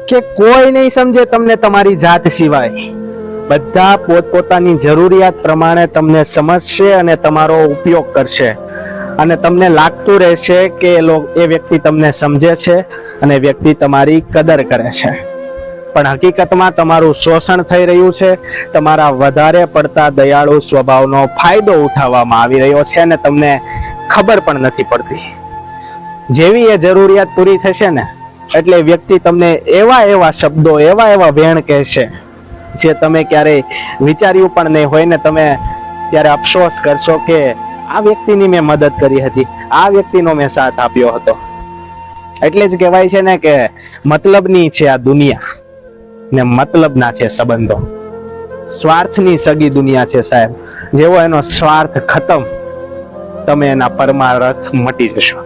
કે કોઈ નહીં સમજે તમને તમારી જાત સિવાય. બધા પોતપોતાની જરૂરિયાત પ્રમાણે તમને સમજશે અને તમારો ઉપયોગ કરશે, અને તમને લાગતું રહેશે કે એ વ્યક્તિ તમને સમજે છે અને વ્યક્તિ તમારી કદર કરે છે. પણ હકીકતમાં તમારું શોષણ થઈ રહ્યું છે. તમારા વધારે પડતા દયાળુ સ્વભાવનો ફાયદો ઉઠાવવામાં આવી રહ્યો છે અને તમને ખબર પણ નથી પડતી. જેવી એ જરૂરિયાત પૂરી થશે ને એટલે વ્યક્તિ તમને એવા શબ્દો, એવા વેણ કહેશે જે તમે ક્યારેય વિચાર્યું પણ નહીં હોય ને તમે ત્યારે અફસોસ કરશો કે આ વ્યક્તિની મેં મદદ કરી હતી, આ વ્યક્તિનો મેં સાથ આપ્યો હતો. એટલે જ કહેવાય છે ને કે મતલબની છે આ દુનિયા ને મતલબના છે સંબંધો. સ્વાર્થની સગી દુનિયા છે સાહેબ. જેવો એનો સ્વાર્થ ખતમ, તમે એના પરમાર્થ મટી જશો.